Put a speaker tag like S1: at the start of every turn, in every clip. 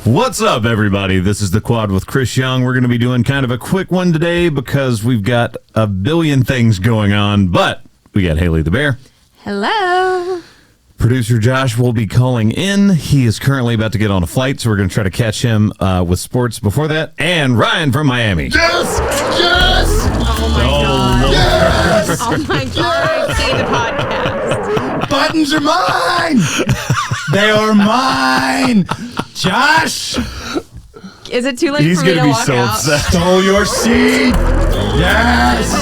S1: What's up, everybody? This is The Quad with Chris Young. We're going to be doing kind of a quick one today because we've got a billion things going on, but we got Haley the Bear.
S2: Hello.
S1: Producer Josh will be calling in. He is currently about to get on a flight, so we're going to try to catch him with sports before that. And Ryan from Miami.
S3: Yes!
S2: Oh my God.
S3: Yes!
S2: Oh my God. See the podcast.
S3: Buttons are mine! They are mine! Josh!
S2: Is it too late
S1: He's
S2: for me
S1: going
S2: to
S1: to be
S2: walk
S1: so
S2: out?
S1: upset.
S3: Stole your seat! Yes!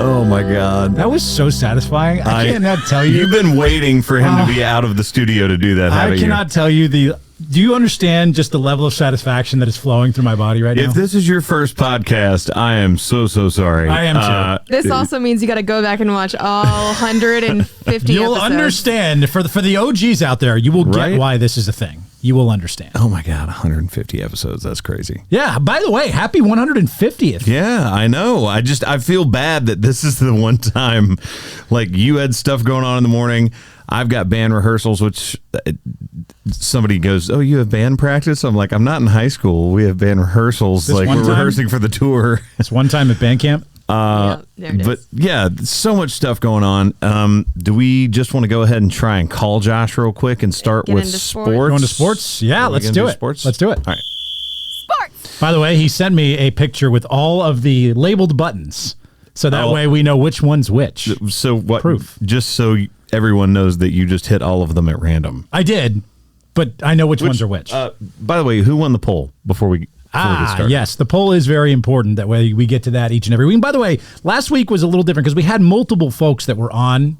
S1: Oh, my God.
S4: That was so satisfying. I cannot tell you.
S1: You've been waiting for him to be out of the studio to do that, haven't
S4: I cannot tell you the... Do you understand just the level of satisfaction that is flowing through my body right now?
S1: If this is your first podcast, I am so sorry.
S4: I am too.
S2: This also means you got to go back and watch all 150
S4: You'll
S2: episodes.
S4: understand. For the OGs out there, you will
S1: Right?
S4: get why this is a thing. You will understand.
S1: Oh, my God. 150 episodes. That's crazy.
S4: Yeah. By the way, happy 150th.
S1: Yeah, I know. I feel bad that this is the one time, like, you had stuff going on in the morning. I've got band rehearsals, which somebody goes, "Oh, you have band practice?" I'm like, I'm not in high school. We have band rehearsals.
S4: This
S1: Like,
S4: one
S1: we're
S4: time?
S1: rehearsing for the tour.
S4: It's one time at band camp.
S2: Yeah, there it is.
S1: But yeah, so much stuff going on. Do we just want to go ahead and try and call Josh real quick and start
S2: Get
S1: with
S2: into
S1: sports?
S2: sports?
S4: Going to sports? Yeah,
S1: Are we
S4: let's
S1: gonna
S4: do it.
S1: Sports?
S4: Let's do it.
S1: All right.
S2: Sports.
S4: By the way, he sent me a picture with all of the labeled buttons. So that
S1: Oh.
S4: way we know which one's which.
S1: So what?
S4: Proof.
S1: Just so everyone knows that you just hit all of them at random.
S4: I did, but I know which ones are which.
S1: By the way, who won the poll before we get started?
S4: Yes, the poll is very important. That way we get to that each and every week. And by the way, last week was a little different because we had multiple folks that were on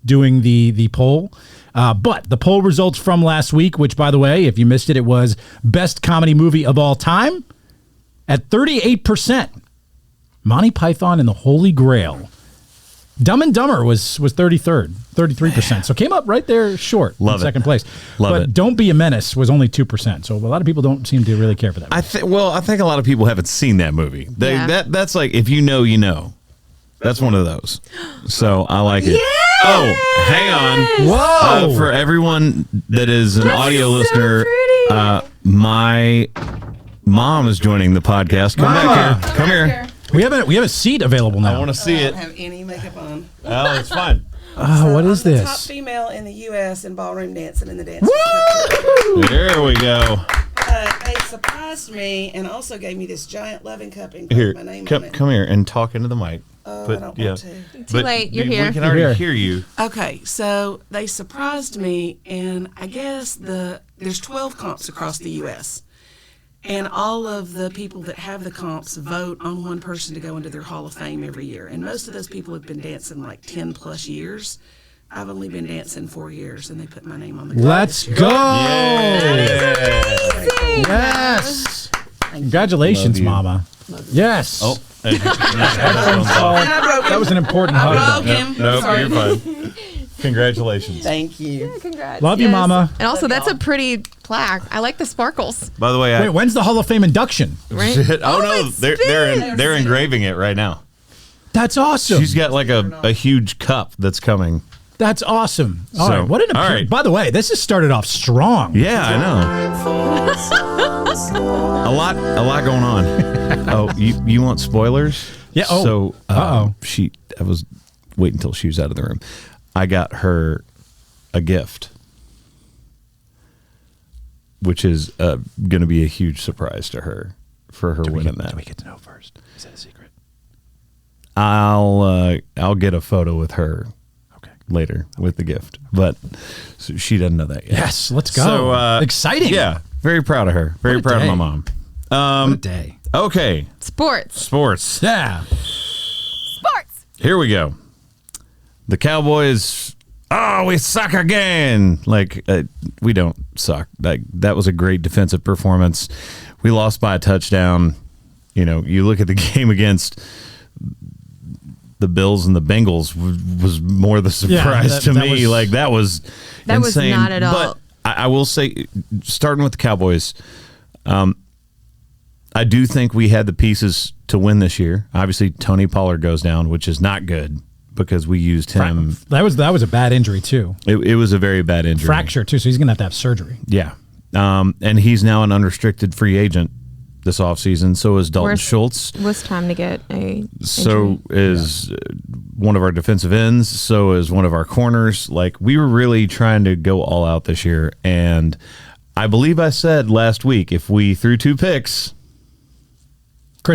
S4: doing the poll. But the poll results from last week, which, by the way, if you missed it, it was best comedy movie of all time at 38%. Monty Python and the Holy Grail. Dumb and Dumber was 33rd, 33%. So came up right there short in second place.
S1: Love
S4: but
S1: it.
S4: Don't Be a Menace was only 2%. So a lot of people don't seem to really care for that.
S1: I think a lot of people haven't seen that movie.
S2: Yeah.
S1: That's like, if you know, you know. That's one of those. So I like it.
S2: Yes!
S1: Oh, hang on.
S4: Whoa!
S1: For everyone that is an audio
S2: so
S1: listener,
S2: pretty.
S1: my mom is joining the podcast. Come back here. Come here.
S4: We have a seat available now.
S1: I want to see
S5: I
S1: it.
S5: don't have any makeup on.
S1: Oh, it's fine.
S4: Oh, what is
S5: I'm the top
S4: this?
S5: female in the U.S. in ballroom dancing in the dance.
S1: There we go.
S5: They surprised me and also gave me this giant loving cup and
S1: Here,
S5: put my name on
S1: come,
S5: it.
S1: come here and talk into the mic.
S5: Oh,
S1: But,
S5: I don't
S1: yeah.
S5: want to.
S2: Too late. You're here.
S1: We can already
S4: You're
S1: hear you.
S5: Okay, so they surprised me, and I guess there's 12 comps across the U.S. And all of the people that have the comps vote on one person to go into their Hall of Fame every year. And most of those people have been dancing like 10 plus years. I've only been dancing 4 years, and they put my name on the
S4: Let's go!
S2: Amazing.
S4: Yes! Congratulations,
S1: Love you.
S4: Mama. Yes.
S1: Oh.
S4: That was an important
S5: I
S4: hug.
S5: broke him.
S1: No,
S5: Sorry.
S1: you're fine. Congratulations.
S5: Thank you.
S2: Congrats.
S4: Love you, Mama.
S2: And also, that's a pretty plaque. I like the sparkles.
S1: By the way,
S4: Wait, when's the Hall of Fame induction?
S2: Right?
S1: Shit. Oh,
S2: Oh,
S1: no,
S2: it's
S1: they're engraving it right now.
S4: That's awesome.
S1: She's got like a huge cup that's coming.
S4: That's awesome. All
S1: So,
S4: right. What an
S1: all right.
S4: By the way, this has started off strong.
S1: Yeah, I know. a lot going on. Oh, you want spoilers?
S4: Yeah. Oh.
S1: So
S4: Uh-oh.
S1: I was waiting until she was out of the room. I got her a gift, which is going to be a huge surprise to her for her winning that.
S4: Do we get to know first? Is that a secret?
S1: I'll get a photo with her
S4: Okay.
S1: later with the gift, but so she doesn't know that yet.
S4: Yes. Let's go.
S1: So
S4: Exciting.
S1: Yeah, very proud of her. Very
S4: What a
S1: proud
S4: day.
S1: of my mom.
S4: What a day.
S1: Okay,
S2: Sports.
S1: sports.
S4: Yeah.
S2: Sports.
S1: Here we go. The Cowboys. Oh, we suck again. Like we don't suck. That was a great defensive performance. We lost by a touchdown. You know, you look at the game against the Bills and the Bengals was more the surprise to
S4: that
S1: me.
S4: was-
S1: That was insane.
S2: not at all.
S1: But I will say, starting with the Cowboys, I do think we had the pieces to win this year. Obviously, Tony Pollard goes down, which is not good. because we used him.
S4: That was a bad injury too.
S1: It was a very bad injury.
S4: Fracture too, so he's going to have surgery.
S1: Yeah. And he's now an unrestricted free agent this offseason. So is Dalton Schultz.
S2: Was time to get a
S1: So
S2: injury.
S1: is one of our defensive ends. So is one of our corners. Like, we were really trying to go all out this year. And I believe I said last week, if we threw 2 picks,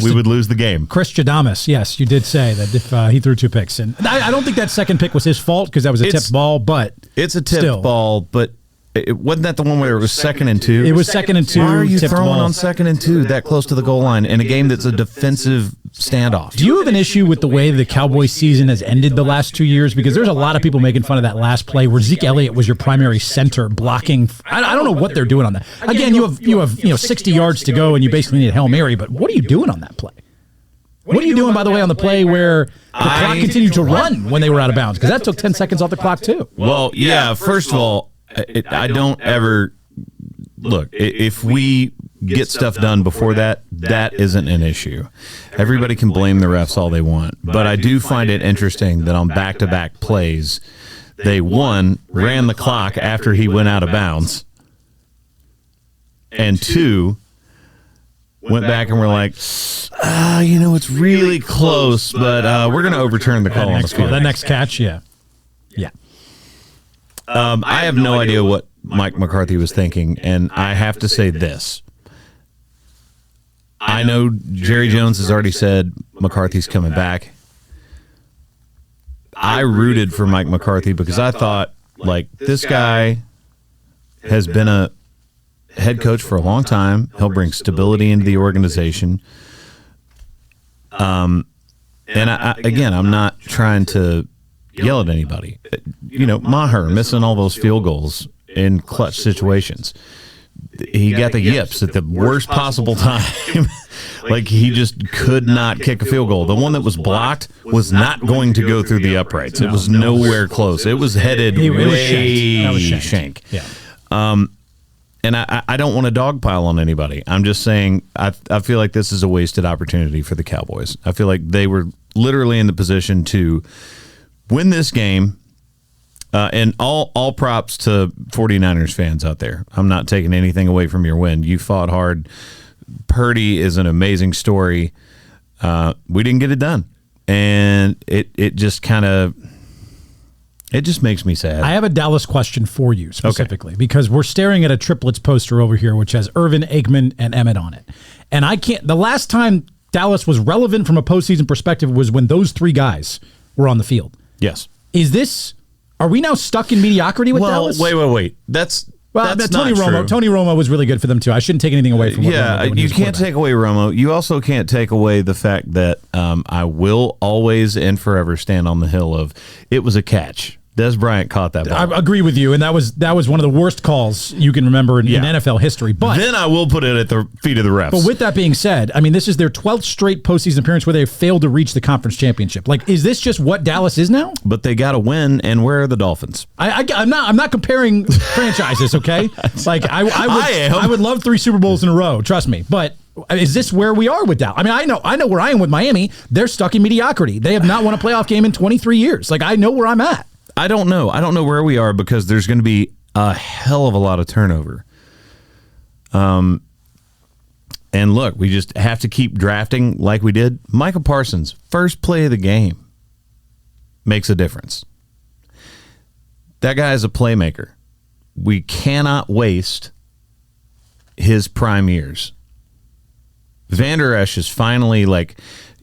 S1: we would lose the game.
S4: Chris Jadamas, yes, you did say that if he threw 2 picks. And I don't think that second pick was his fault because that was a tipped ball, but
S1: it's a tipped ball, but wasn't that the one where it was 2nd and 2?
S4: It was 2nd and 2.
S1: Why are you throwing
S4: ball.
S1: on 2nd and 2 that close to the goal line in a game that's a defensive standoff?
S4: Do you have an issue with the way the Cowboys season has ended the last 2 years? Because there's a lot of people making fun of that last play where Zeke Elliott was your primary center blocking. I don't know what they're doing on that. Again, you have 60 yards to go and you basically need a Hail Mary, but what are you doing on that play? What are you doing, by the way, on the play where the clock continued to run when they were out of bounds? Because that took 10 seconds off the clock, too.
S1: Well, yeah, first of all, I don't ever look. If we get stuff done before that, that isn't an issue. Everybody can blame the refs all they want, but I do find it interesting that on back-to-back plays, they ran the clock after he went out of bounds, and 2 went back and were like, it's really close, but we're going to overturn the call on the field.
S4: That next catch, yeah.
S1: I have no idea what Mike McCarthy was thinking, and I have to say this. I know Jerry Jones has already said McCarthy's coming back. I rooted for Mike McCarthy because I thought, this guy has been a head coach for a long time. He'll bring stability into the organization. And I'm not trying to yell at anybody. Maher missing all those field goals in clutch situations. He got the yips at the worst possible time. He just could not kick a field goal. The one that was blocked was not going to go through the uprights. It was nowhere close. It was headed way shank.
S4: Yeah.
S1: And I don't want to dogpile on anybody. I'm just saying I feel like this is a wasted opportunity for the Cowboys. I feel like they were literally in the position to win this game, and all props to 49ers fans out there. I'm not taking anything away from your win. You fought hard. Purdy is an amazing story. We didn't get it done, and it just makes me sad.
S4: I have a Dallas question for you specifically because we're staring at a triplets poster over here, which has Irvin, Aikman, and Emmett on it. And the last time Dallas was relevant from a postseason perspective was when those 3 guys were on the field.
S1: Yes.
S4: Are we now stuck in mediocrity with Dallas?
S1: Wait. That's
S4: Tony
S1: not
S4: Romo.
S1: true.
S4: Tony Romo was really good for them too. I shouldn't take anything away from what Romo did when he
S1: you
S4: was
S1: can't take away Romo. You also can't take away the fact that I will always and forever stand on the hill of it was a catch. Des Bryant caught that ball.
S4: I agree with you, and that was one of the worst calls you can remember in NFL history. But
S1: then I will put it at the feet of the refs.
S4: But with that being said, I mean, this is their 12th straight postseason appearance where they have failed to reach the conference championship. Is this just what Dallas is now?
S1: But they got to win, and where are the Dolphins?
S4: I'm not comparing franchises, okay? I would love 3 Super Bowls in a row, trust me. But is this where we are with Dallas? I mean, I know where I am with Miami. They're stuck in mediocrity. They have not won a playoff game in 23 years. I know where I'm at.
S1: I don't know. I don't know where we are because there's going to be a hell of a lot of turnover. And look, we just have to keep drafting like we did. Micah Parsons, first play of the game, makes a difference. That guy is a playmaker. We cannot waste his prime years. Vander Esch is finally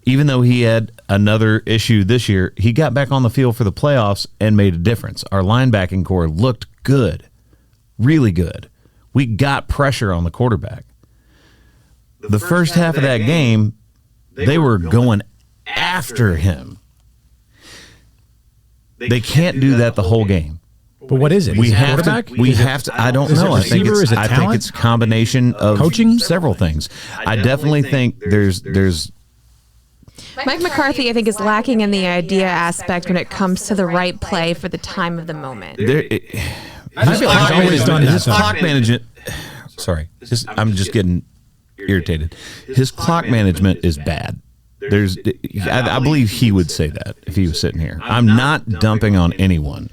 S1: even though he had another issue this year, he got back on the field for the playoffs and made a difference. Our linebacking core looked good, really good. We got pressure on the quarterback. The first half of that game, they were going after him. They can't do that the whole game.
S4: But what is it?
S1: We have to. I don't know. I think it's a combination of
S4: coaching,
S1: several things. I definitely think there's.
S2: Mike McCarthy, I think, is lacking in the idea aspect when it comes to the right play for the time of the moment.
S4: He's always done that.
S1: His clock management. Sorry, I'm just getting irritated. His clock management is bad. I believe he would say that if he was sitting here. I'm not dumping on anyone.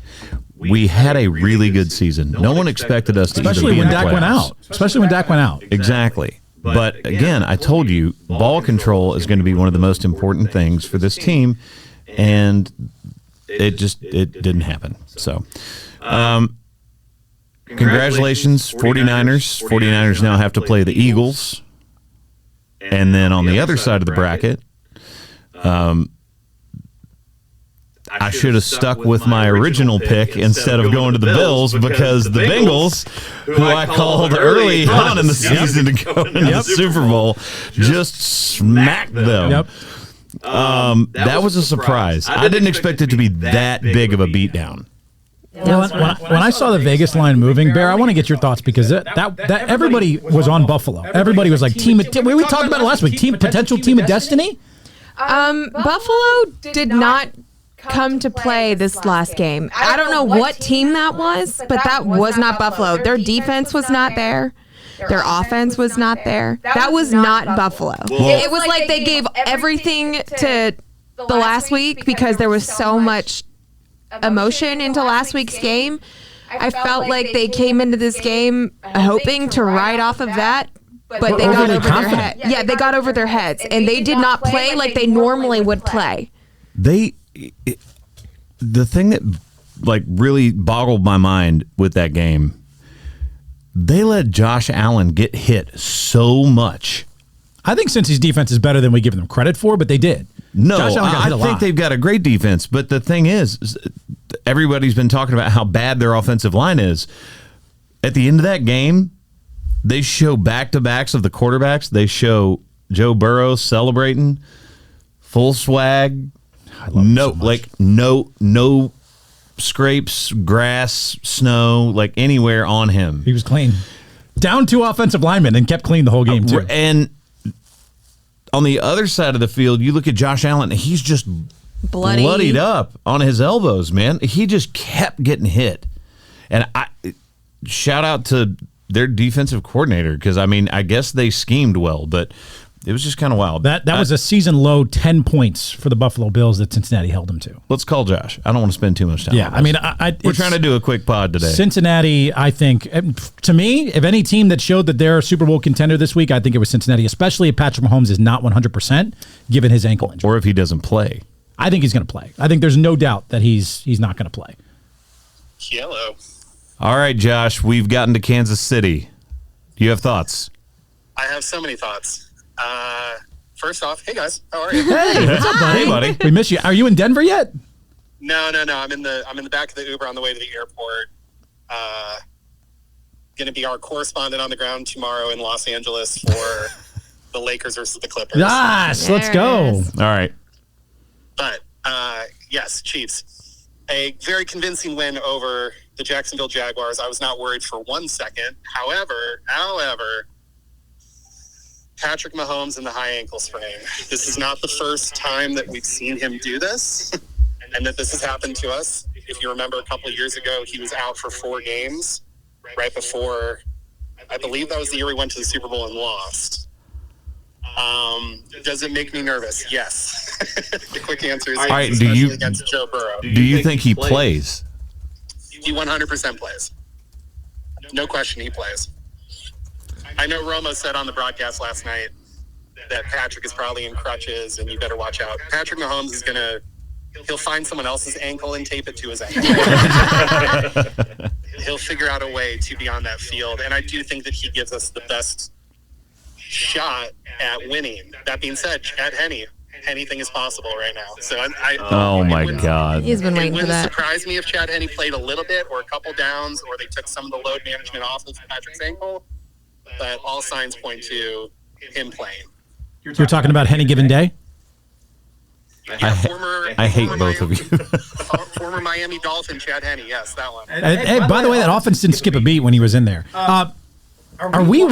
S1: We had a really good season. No one expected us to
S4: Especially
S1: even be
S4: when
S1: in the
S4: Dak went
S1: playoffs.
S4: out. Especially when Dak went out.
S1: Exactly. But again, I told you, ball control is going to be one of the most important things for this team, and it didn't happen. So, congratulations, 49ers. 49ers now have to play the Eagles. And then on the other side of the bracket, I should have stuck with my original pick instead of going to the Bills, because the Bengals, who I called early on in the season to go into the Super Bowl, just smacked them.
S4: Yep.
S1: That was a surprise. I didn't expect it to be that big of a beatdown.
S4: Well, when I saw the Vegas line moving, Bear, I want to get your thoughts, because that everybody was on Buffalo. Everybody was like we talked about it last week. Potential team of destiny.
S2: Buffalo did not come to play this last game. I don't know what team that was, but that was not Buffalo. Their defense was not there. Their offense was not there. That was not Buffalo. It was like they gave everything to the last week because there was so much emotion into last week's game. I felt like they came into this game hoping to ride off of that, but they got over their head. Yeah, they got over their heads, and they did not play like they normally would play.
S1: The thing that really boggled my mind with that game, they let Josh Allen get hit so much.
S4: I think Cincy's defense is better than we give them credit for, but they did.
S1: No,
S4: Josh Allen got hit a
S1: I
S4: lot.
S1: think they've got a great defense, but the thing is, everybody's been talking about how bad their offensive line is. At the end of that game, they show back-to-backs of the quarterbacks. They show Joe Burrow celebrating, full swag. No scrapes, grass, snow, anywhere on him.
S4: He was clean. Down 2 offensive linemen and kept clean the whole game, too.
S1: And on the other side of the field, you look at Josh Allen, and he's just bloodied up on his elbows, man. He just kept getting hit. And I shout out to their defensive coordinator, because, I guess they schemed well, but it was just kind of wild.
S4: That was a season low 10 points for the Buffalo Bills that Cincinnati held them to.
S1: Let's call Josh. I don't want to spend too much time on this. We're trying to do a quick pod today.
S4: Cincinnati, I think, to me, if any team that showed that they're a Super Bowl contender this week, I think it was Cincinnati, especially if Patrick Mahomes is not 100%, given his ankle injury.
S1: Or if he doesn't play.
S4: I think he's going to play. I think there's no doubt that he's not going to play.
S6: Yellow.
S1: All right, Josh, we've gotten to Kansas City. Do you have thoughts?
S6: I have so many thoughts. First off, hey guys, how are you?
S4: Hey, what's up, buddy?
S1: Hey, buddy.
S4: We miss you. Are you in Denver yet?
S6: No. I'm in the back of the Uber on the way to the airport. Going to be our correspondent on the ground tomorrow in Los Angeles for the Lakers versus the Clippers.
S4: Yes, let's go.
S1: All right.
S6: But yes, Chiefs. A very convincing win over the Jacksonville Jaguars. I was not worried for 1 second. However, Patrick Mahomes and the high ankle sprain. This is not the first time that we've seen him do this, and that this has happened to us. If you remember, a couple of years ago, he was out for 4 games right before, I believe that was the year we went to the Super Bowl and lost. Does it make me nervous? Yes. The quick answer is yes, especially against Joe Burrow.
S1: Do you think he plays?
S6: He 100% plays. No question he plays. I know Romo said on the broadcast last night that Patrick is probably in crutches and you better watch out. Patrick Mahomes is he'll find someone else's ankle and tape it to his ankle. He'll figure out a way to be on that field. And I do think that he gives us the best shot at winning. That being said, Chad Henne, anything is possible right now. So
S1: oh my God.
S2: He's been waiting for that.
S6: It wouldn't surprise me if Chad Henne played a little bit or a couple downs, or they took some of the load management off of Patrick's ankle. But all signs point to him playing.
S4: You're talking about Henny Given Day?
S6: Yeah,
S1: I hate both of you.
S6: Former Miami Dolphin Chad Henne, yes, that one.
S4: Hey, by the way, that offense didn't skip a beat when he was in there. Are we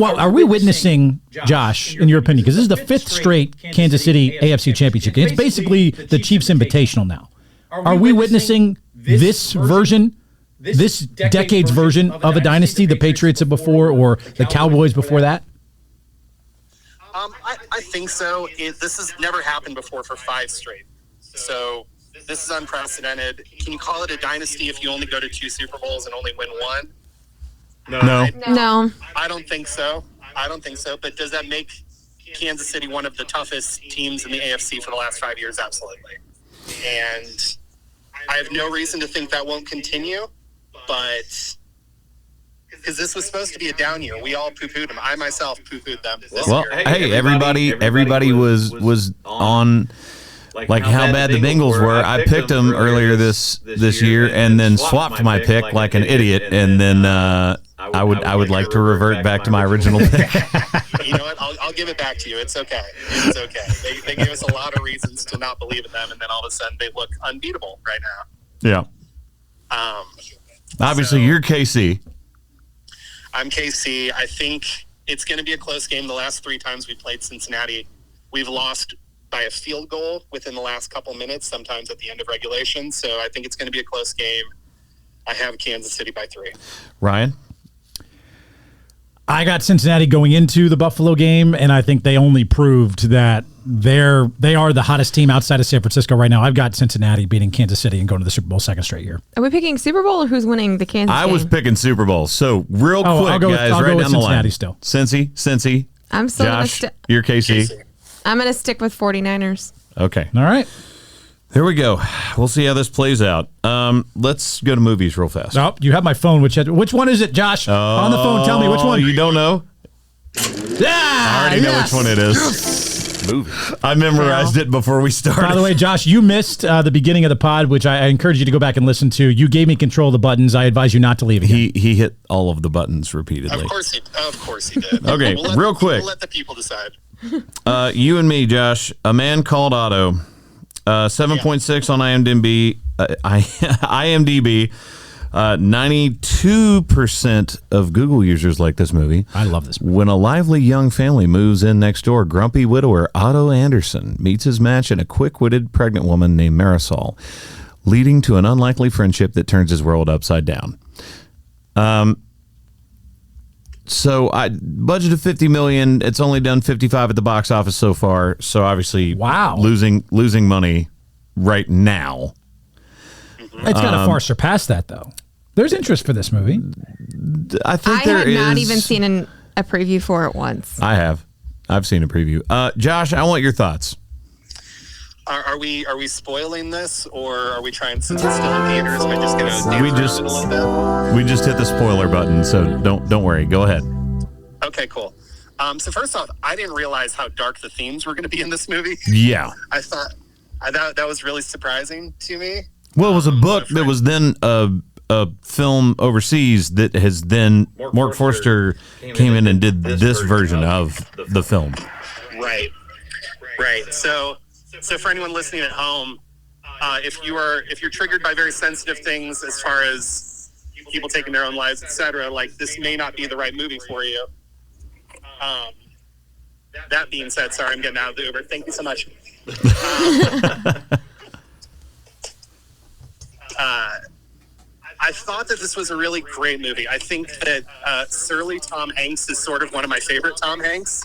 S4: witnessing, Josh, in your opinion, because this is the 5th straight Kansas City AFC Championship game. It's basically the Chiefs Invitational now. Are we witnessing this version, this decade's version of a dynasty, the Patriots of before or the Cowboys before that?
S6: I think so. This has never happened before for 5 straight. So this is unprecedented. Can you call it a dynasty if you only go to 2 Super Bowls and only win 1?
S2: No.
S6: I don't think so. But does that make Kansas City one of the toughest teams in the AFC for the last 5 years? Absolutely. And I have no reason to think that won't continue, but because this was supposed to be a down year. We all poo-pooed them. I myself poo-pooed them this year.
S1: Hey, everybody was on like how bad the Bengals were. I picked them earlier this year and then swapped my pick like an idiot, and then I would like to revert back to my original pick.
S6: You know what? I'll give it back to you. It's okay. It's okay. They gave us a lot of reasons to not believe in them, and then all of a sudden they look unbeatable right now.
S1: Yeah. Obviously, you're KC.
S6: I'm KC. I think it's going to be a close game. The last 3 times we played Cincinnati, we've lost by a field goal within the last couple minutes, sometimes at the end of regulation. So I think it's going to be a close game. I have Kansas City by 3.
S1: Ryan?
S4: I got Cincinnati going into the Buffalo game, and I think they only proved that they are the hottest team outside of San Francisco right now. I've got Cincinnati beating Kansas City and going to the Super Bowl 2nd straight year.
S2: Are we picking Super Bowl or who's winning the Kansas game?
S1: I was picking Super Bowl. So real quick, guys, right down the line.
S4: Still.
S1: Cincy.
S2: I'm still
S1: Josh, you're KC.
S2: I'm going to stick with 49ers.
S1: Okay.
S4: All right.
S1: Here we go. We'll see how this plays out. Let's go to movies real fast.
S4: Oh, you have my phone. Which one is it, Josh? On the phone, tell me which one.
S1: You don't know?
S4: Yeah,
S1: I already know which one it is. Movie. I memorized it before we started.
S4: By the way, Josh, you missed the beginning of the pod, which I encourage you to go back and listen to. You gave me control of the buttons. I advise you not to leave again.
S1: He hit all of the buttons repeatedly.
S6: Of course he did.
S1: Okay, real quick.
S6: We'll let the people decide.
S1: You and me, Josh. A Man Called Otto. 7.6 on IMDb. IMDb. 92% of Google users like this movie.
S4: I love this movie.
S1: When a lively young family moves in next door, grumpy widower Otto Anderson meets his match in a quick-witted pregnant woman named Marisol, leading to an unlikely friendship that turns his world upside down. So I budget of $50 million. It's only done 55 at the box office so far. So obviously,
S4: wow,
S1: losing money right now.
S4: It's got to far surpass that, though. There's interest for this movie.
S1: I think
S2: I have not even seen a preview for it once.
S1: I have. I've seen a preview. Josh, I want your thoughts.
S6: Are we spoiling this, or are we trying, since it's still in theaters, am I just going to dance around it a little bit?
S1: We just hit the spoiler button, so don't worry. Go ahead.
S6: Okay, cool. So first off, I didn't realize how dark the themes were going to be in this movie.
S1: Yeah.
S6: I thought that was really surprising to me.
S1: Well, it was a book that was then a film overseas that has then Mark Forster came in and did this version of the film.
S6: Right. So for anyone listening at home, if you're triggered by very sensitive things as far as people taking their own lives, etc., like this may not be the right movie for you. That being said, sorry, I'm getting out of the Uber. Thank you so much. I thought that this was a really great movie. I think that surly Tom Hanks is sort of one of my favorite Tom Hanks.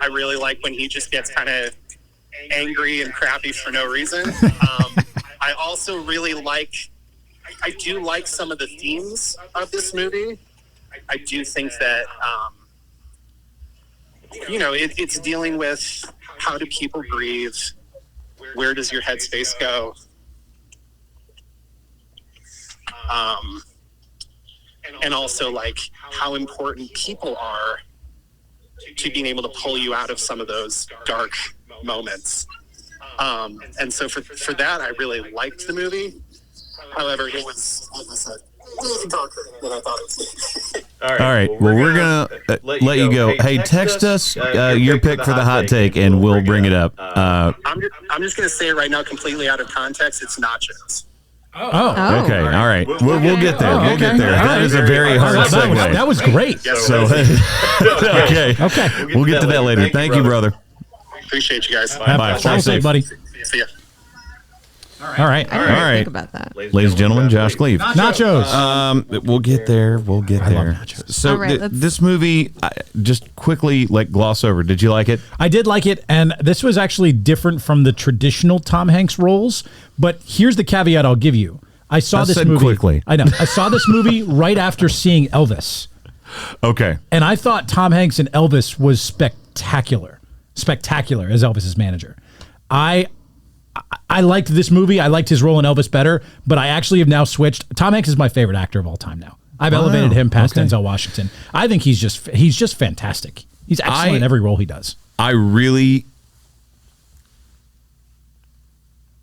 S6: I really like when he just gets kind of angry and crappy for no reason. I also really like some of the themes of this movie. I do think that, it's dealing with how do people grieve? Where does your headspace go? And also like how important people are to being able to pull you out of some of those dark moments. And so for that, I really liked the movie. However, it was, like I said, darker than I thought it was.
S1: All right. Well, we're going to let you go. Hey, text us your pick for the hot take, and we'll bring it up.
S6: I'm just going to say it right now, completely out of context. It's nachos.
S2: Oh.
S1: Okay. All right. We'll get there. We'll get there. That is a very hard segue.
S4: That was great.
S1: So, okay. We'll get to that later. Thank you, brother.
S6: Appreciate you guys.
S1: Bye.
S4: Travel safe, buddy.
S6: See ya.
S4: All right.
S2: I didn't
S1: All right.
S2: think about that.
S1: Ladies and gentlemen, Josh Cleve.
S4: Nachos.
S1: We'll get there. We'll get
S4: I love
S1: there.
S4: nachos.
S1: So
S2: All right, let's-
S1: this movie, just quickly gloss over. Did you like it?
S4: I did like it, and this was actually different from the traditional Tom Hanks roles. But here's the caveat I'll give you: I saw
S1: That's
S4: this
S1: said
S4: movie
S1: quickly.
S4: I know. I saw this movie right after seeing Elvis,
S1: Okay.
S4: and I thought Tom Hanks in Elvis was spectacular as Elvis's manager. I liked this movie. I liked his role in Elvis better, but I actually have now switched. Tom Hanks is my favorite actor of all time now. I've elevated him past Denzel Washington. I think he's just fantastic. He's excellent in every role he does.
S1: I really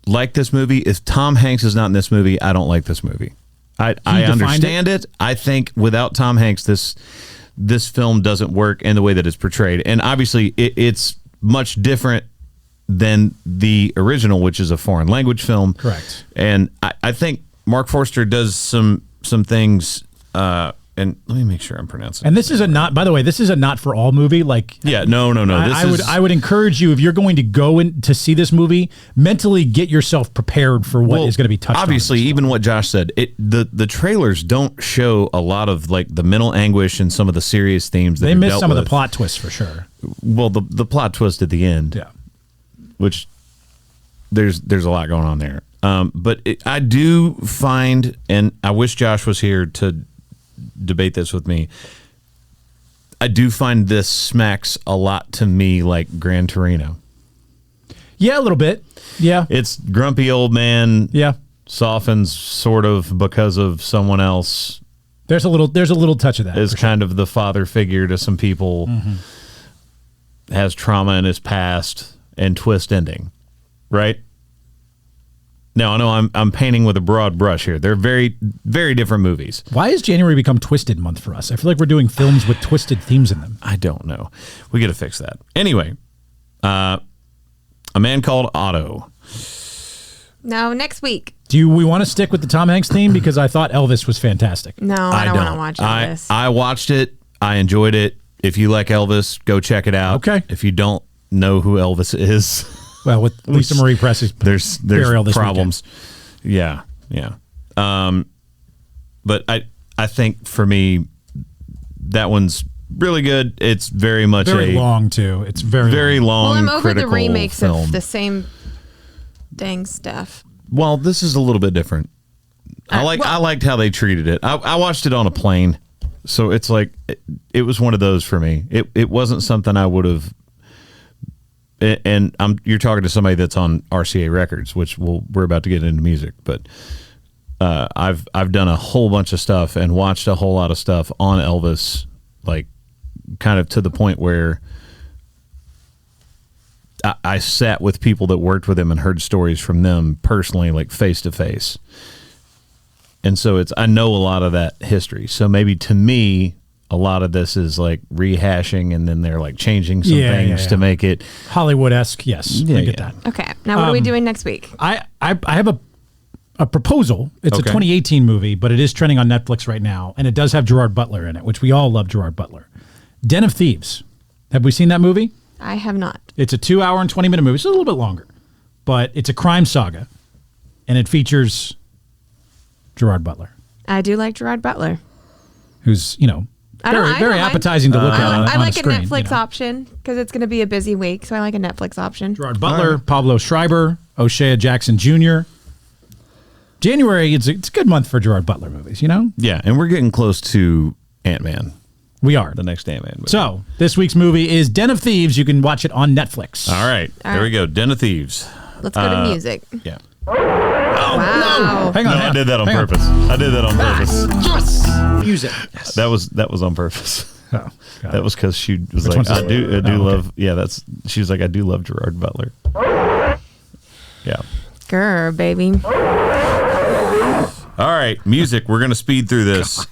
S1: like this movie. If Tom Hanks is not in this movie, I don't like this movie. I understand it. I think without Tom Hanks, this film doesn't work in the way that it's portrayed. And obviously, it's much different than the original, which is a foreign language film.
S4: Correct.
S1: And I think Mark Forster does some things. And let me make sure I'm pronouncing.
S4: And this is a not. By the way, this is a not for all movie. Like,
S1: yeah, no.
S4: I would encourage you, if you're going to go in to see this movie, mentally get yourself prepared for what is going to be touched on.
S1: Obviously, even what Josh said, the trailers don't show a lot of the mental anguish and some of the serious themes that
S4: they
S1: are
S4: miss
S1: dealt
S4: some of
S1: with.
S4: the plot twists for sure.
S1: Well, the plot twist at the end,
S4: Yeah.
S1: which there's a lot going on there. But I do find, and I wish Josh was here to debate this with me, I do find this smacks a lot to me like Gran Torino.
S4: Yeah, a little bit. Yeah.
S1: It's grumpy old man.
S4: Yeah.
S1: Softens sort of because of someone else.
S4: There's a little touch of that.
S1: Is kind of the father figure to some people. Has trauma in his past and twist ending, right? Now I know I'm painting with a broad brush here. They're very, very different movies.
S4: Why has January become Twisted Month for us? I feel like we're doing films with twisted themes in them.
S1: I don't know. We got to fix that. Anyway, A Man Called Otto.
S2: No, next week.
S4: Do we want to stick with the Tom Hanks theme? Because I thought Elvis was fantastic.
S2: No, I don't want to watch Elvis.
S1: I watched it. I enjoyed it. If you like Elvis, go check it out.
S4: Okay.
S1: If you don't know who Elvis is,
S4: Well, with Lisa Marie Presley's
S1: there's
S4: burial this
S1: problems. Yeah. But I think for me, that one's really good. It's very much
S4: very long too. It's very long.
S1: long.
S2: Well, I'm over the
S1: critical
S2: remakes
S1: film.
S2: of the same dang stuff.
S1: Well, this is a little bit different. I liked how they treated it. I watched it on a plane, so it's like it was one of those for me. It wasn't something I would have. And you're talking to somebody that's on RCA Records, which we're about to get into music, but I've done a whole bunch of stuff and watched a whole lot of stuff on Elvis, like kind of to the point where I sat with people that worked with him and heard stories from them personally, like face to face. And so I know a lot of that history. So maybe to me, a lot of this is like rehashing, and then they're like changing some things to make it
S4: Hollywood-esque. Yes, I get that.
S2: Okay, now what are we doing next week?
S4: I have a proposal. It's a
S1: Okay.
S4: 2018 movie, but it is trending on Netflix right now, and it does have Gerard Butler in it, which we all love Gerard Butler. Den of Thieves. Have we seen that movie?
S2: I have not.
S4: It's a 2-hour and 20-minute movie. It's a little bit longer, but it's a crime saga, and it features Gerard Butler,
S2: I do like Gerard Butler.
S4: who's
S2: I don't
S4: very
S2: mind.
S4: appetizing to look at.
S2: I
S4: on
S2: like a
S4: screen,
S2: Netflix option because it's going to be a busy week, so I like a Netflix option.
S4: Gerard Butler, Pablo Schreiber, O'Shea Jackson Jr. January, it's a good month for Gerard Butler movies,
S1: Yeah, and we're getting close to Ant-Man,
S4: We are.
S1: the next Ant-Man movie.
S4: So, this week's movie is Den of Thieves. You can watch it on Netflix.
S1: all right, there we go. Den of Thieves.
S2: Let's go to music.
S1: Yeah.
S2: Wow.
S4: Hang on.
S1: No, I did that on
S4: Hang
S1: purpose. I did that on purpose.
S4: Music.
S1: That was on purpose.
S4: Oh, God.
S1: That was because she was
S4: Which
S1: like,
S4: one's
S1: I
S4: this?
S1: do
S4: Oh, okay.
S1: love. Yeah, she was like, I do love Gerard Butler. Yeah.
S2: Grr, baby.
S1: All right, music. We're gonna speed through this,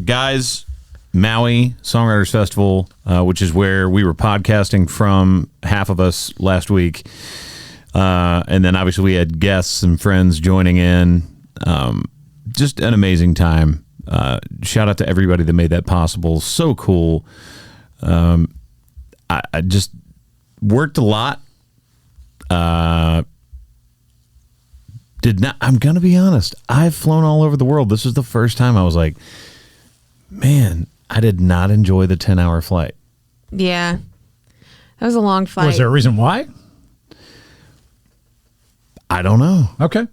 S1: guys. Maui Songwriters Festival, which is where we were podcasting from, half of us last week, and then obviously we had guests and friends joining in. Just an amazing time. Shout out to everybody that made that possible. So cool. I just worked a lot. did not. I'm going to be honest. I've flown all over the world. This was the first time I was like, man, I did not enjoy the 10-hour flight.
S2: Yeah. That was a long flight.
S4: Was there a reason why?
S1: I don't know.
S4: Okay.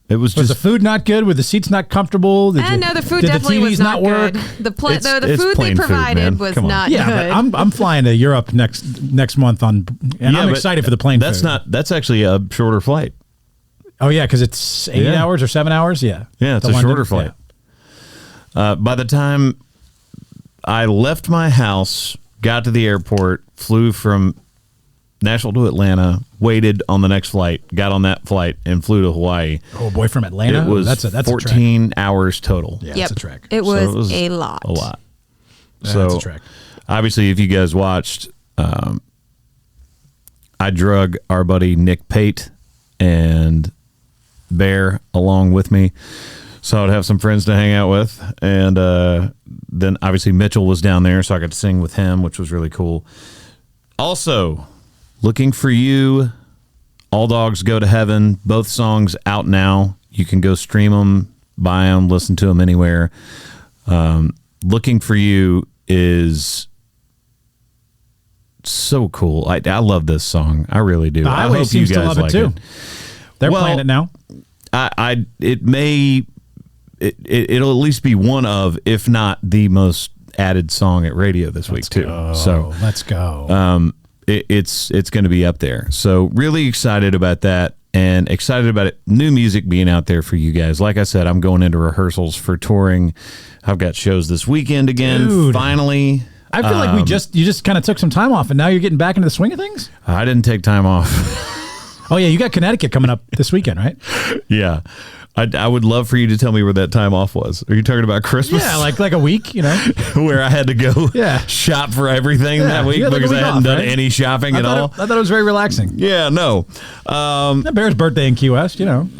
S1: It was
S4: Was
S1: just
S4: the food not good? Were the seats not comfortable?
S2: No, the food
S4: did
S2: definitely
S4: the TVs
S2: was not
S4: work?
S2: good. The
S1: It's
S2: food they
S1: plain food,
S2: provided
S1: man.
S2: was
S1: Come on.
S2: not
S4: Yeah,
S2: good.
S4: but I'm flying to Europe next month I'm
S1: but
S4: excited for the plane
S1: That's
S4: food.
S1: that's actually a shorter flight.
S4: Oh yeah, because it's 8 hours or 7 hours. Yeah,
S1: Yeah, it's
S4: To
S1: a
S4: London,
S1: shorter flight. By the time I left my house, got to the airport, flew from Nashville to Atlanta, waited on the next flight, got on that flight, and flew to Hawaii.
S4: Oh boy, from Atlanta.
S1: It was
S4: that's
S1: 14 hours total.
S4: Yeah,
S2: Yep.
S4: that's a trek.
S2: It
S1: So
S2: was, a lot.
S1: A lot.
S4: Yeah,
S1: So
S4: that's a trek.
S1: obviously, if you guys watched, I drug our buddy Nick Pate and Bear along with me, so I'd have some friends to hang out with, and then obviously Mitchell was down there, so I got to sing with him, which was really cool. Also, Looking for You, All Dogs Go to Heaven, both songs out now. You can go stream them, buy them, listen to them anywhere. Looking for You is so cool. I love this song. I really do.
S4: The
S1: I
S4: Highway
S1: hope you
S4: seems to
S1: guys
S4: love it
S1: like
S4: too.
S1: it.
S4: They're
S1: Well,
S4: playing it now.
S1: It'll at least be one of, if not the most added song at radio this week too. So
S4: Let's go.
S1: it's going to be up there. So really excited about that, and excited about it. New music being out there for you guys. Like I said, I'm going into rehearsals for touring. I've got shows this weekend again.
S4: Dude.
S1: Finally.
S4: I feel like you just kind of took some time off, and now you're getting back into the swing of things.
S1: I didn't take time off.
S4: Oh yeah, you got Connecticut coming up this weekend, right?
S1: Yeah. I would love for you to tell me where that time off was. Are you talking about Christmas?
S4: Yeah, like a week,
S1: Where I had to go
S4: Yeah.
S1: shop for everything that week
S4: you had like a
S1: because I
S4: week
S1: hadn't
S4: off,
S1: done
S4: right?
S1: any shopping at all.
S4: I thought it was very relaxing.
S1: Yeah, no.
S4: Bear's birthday in Key West,
S1: I've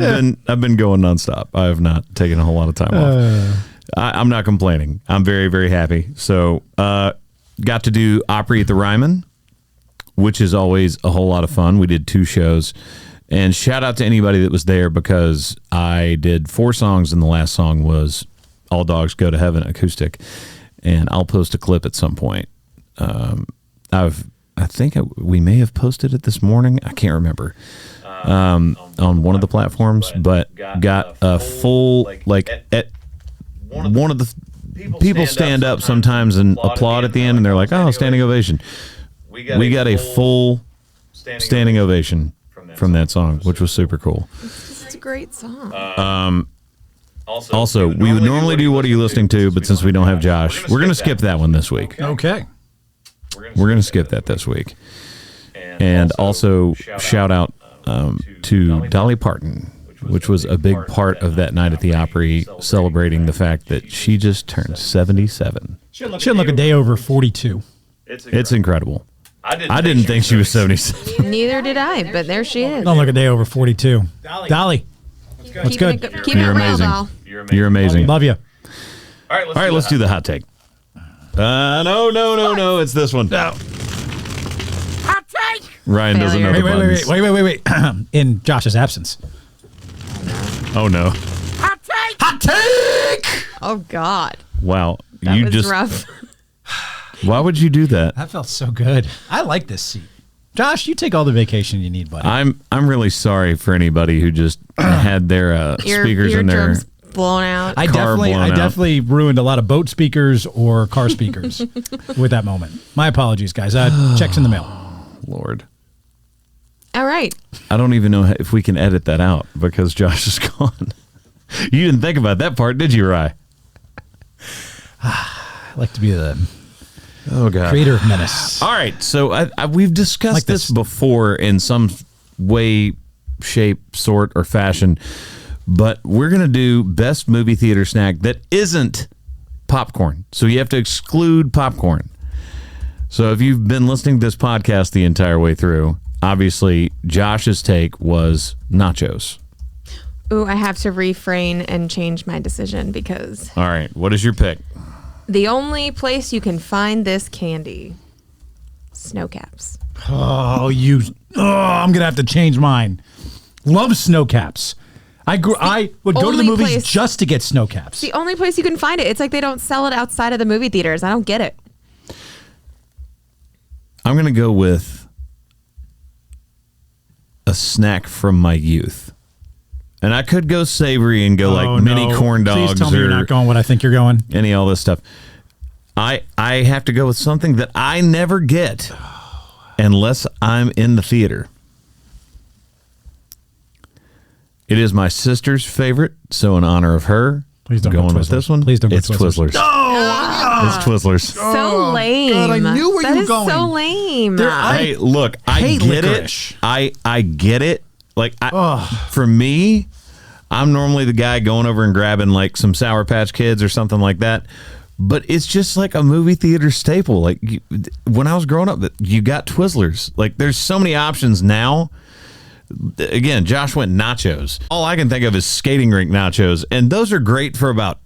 S1: been going nonstop. I have not taken a whole lot of time off. I'm not complaining. I'm very, very happy. So, got to do Opry at the Ryman, which is always a whole lot of fun. We did 2 shows, and shout out to anybody that was there because I did 4 songs, and the last song was All Dogs Go to Heaven acoustic, and I'll post a clip at some point. We may have posted it this morning. I can't remember. On one of the platforms, but got a full at one of the people stand up sometimes and applaud at the end, and they're like, "Oh, standing ovation." We got a full standing ovation from that song, which was super cool.
S2: It's a great song.
S1: Also, we would normally do What Are You Listening To, but since we don't have Josh, we're going to skip that one this week.
S4: Okay.
S1: We're going to skip that this week. And also, shout out to Dolly Parton, which was a big part of that night at the Opry, celebrating the fact that she just turned 77.
S4: She didn't look a day over 42.
S1: It's incredible. I didn't think she was 77.
S2: Neither did I, but there she is.
S4: Don't look a day over 42. Dolly. That's good.
S2: Keep it
S1: You're
S2: real,
S1: amazing.
S2: doll.
S1: You're amazing.
S4: Love you.
S1: All right, let's do the hot take. No. It's this one. No.
S5: Hot take!
S1: Ryan doesn't know the buttons.
S4: Wait. In Josh's absence.
S1: Oh, no.
S5: Hot take!
S1: Hot take!
S2: Oh, God.
S1: Wow.
S2: That
S1: You
S2: was
S1: just.
S2: rough.
S1: Why would you do that?
S4: That felt so good. I like this seat. Josh, you take all the vacation you need, buddy.
S1: I'm really sorry for anybody who just had their speakers in their.
S2: Eardrums blown out.
S4: I
S1: car blown out.
S4: definitely ruined a lot of boat speakers or car speakers with that moment. My apologies, guys. Checks in the mail.
S1: Lord.
S2: All right.
S1: I don't even know if we can edit that out because Josh is gone. You didn't think about that part, did you, Rye?
S4: I like to be the creator of menace.
S1: All right, so we've discussed
S4: Like
S1: this
S4: this.
S1: before in some way, shape, sort, or fashion, but we're going to do best movie theater snack that isn't popcorn. So you have to exclude popcorn. So if you've been listening to this podcast the entire way through, obviously Josh's take was nachos.
S2: Ooh, I have to refrain and change my decision because
S1: All right, what is your pick?
S2: the only place you can find this candy Snow caps.
S4: I'm gonna have to change mine. Love snow caps. I would go to the
S2: only
S4: movies
S2: place-
S4: just to get snow caps.
S2: The only place you can find it. It's like they don't sell it outside of the movie theaters. I don't get it.
S1: I'm going to go with a snack from my youth. And I could go savory and go mini corn dogs.
S4: Please tell me you're
S1: or
S4: not going what I think you're going.
S1: all this stuff. I have to go with something that I never get unless I'm in the theater. It is my sister's favorite, so in honor of her,
S4: Please don't
S1: I'm
S4: go
S1: going with
S4: Twizzlers.
S1: this one.
S4: Please don't go
S1: It's
S4: Twizzlers.
S1: Twizzlers. It's Twizzlers.
S2: So lame.
S3: God, I knew where
S2: That
S3: you were
S2: is
S3: going.
S2: so lame.
S1: Hey, look, I
S4: hate
S1: get
S4: licorice.
S1: it. I get it. Like, for me, I'm normally the guy going over and grabbing like some Sour Patch Kids or something like that. But it's just like a movie theater staple. Like when I was growing up, you got Twizzlers. Like there's so many options now. Again, Josh went nachos. All I can think of is skating rink nachos, and those are great for about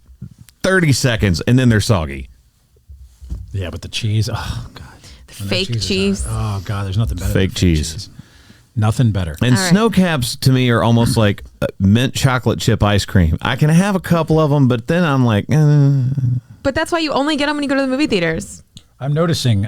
S1: 30 seconds, and then they're soggy.
S4: Yeah, but the cheese. Oh God. When that
S2: Fake
S4: is
S2: cheese.
S4: on- Oh God, there's nothing better.
S1: Fake
S4: than
S1: cheese.
S4: Nothing better.
S1: And
S2: All right.
S1: snow caps to me are almost like mint chocolate chip ice cream. I can have a couple of them, but then I'm like,
S2: But that's why you only get them when you go to the movie theaters.
S4: I'm noticing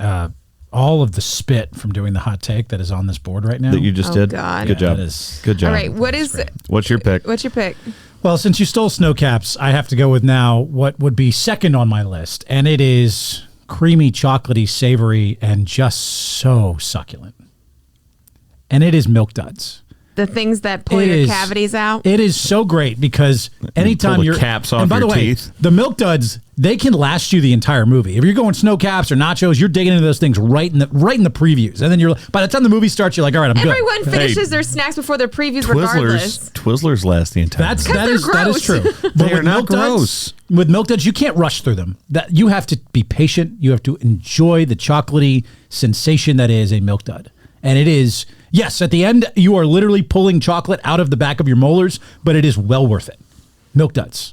S4: all of the spit from doing the hot take that is on this board right now.
S1: that you just
S2: Oh,
S1: did.
S2: God.
S1: Good
S4: Yeah,
S1: job.
S4: that is-
S1: Good job.
S2: All right,
S1: What's your pick?
S2: what's your pick?
S4: Well, since you stole snow caps, I have to go with now what would be second on my list, and it is creamy, chocolatey, savory, and just so succulent. And it is Milk Duds.
S2: The things that pull
S4: It
S2: your
S4: is-
S2: cavities out.
S4: It is so great because anytime
S1: pull the
S4: you're
S1: caps off
S4: and by
S1: your
S4: the way,
S1: teeth.
S4: the Milk Duds, they can last you the entire movie. If you're going snow caps or nachos, you're digging into those things right in the previews, and then you're by the time the movie starts, you're like, all right, I'm good.
S2: Everyone finishes their snacks before their previews, regardless.
S1: Twizzlers last the entire
S4: That's
S1: movie.
S4: that
S2: they're
S4: is that is
S2: gross.
S4: true. But
S1: They are
S4: with
S1: not
S4: Milk Duds-
S1: gross.
S4: With Milk Duds, you can't rush through them. That you have to be patient. You have to enjoy the chocolatey sensation that is a Milk Dud, and it is. Yes, at the end, you are literally pulling chocolate out of the back of your molars, but it is well worth it. Milk Duds.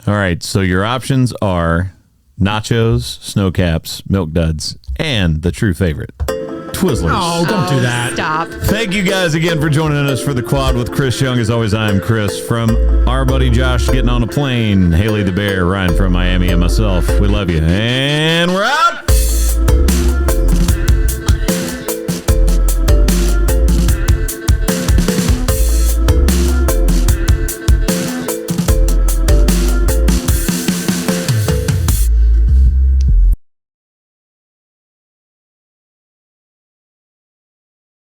S1: All right, so your options are nachos, snow caps, Milk Duds, and the true favorite, Twizzlers.
S4: Oh, don't do that.
S2: Stop.
S1: Thank you guys again for joining us for the quad with Chris Young. As always, I'm Chris from our buddy Josh getting on a plane, Haley the Bear, Ryan from Miami, and myself. We love you, and we're out.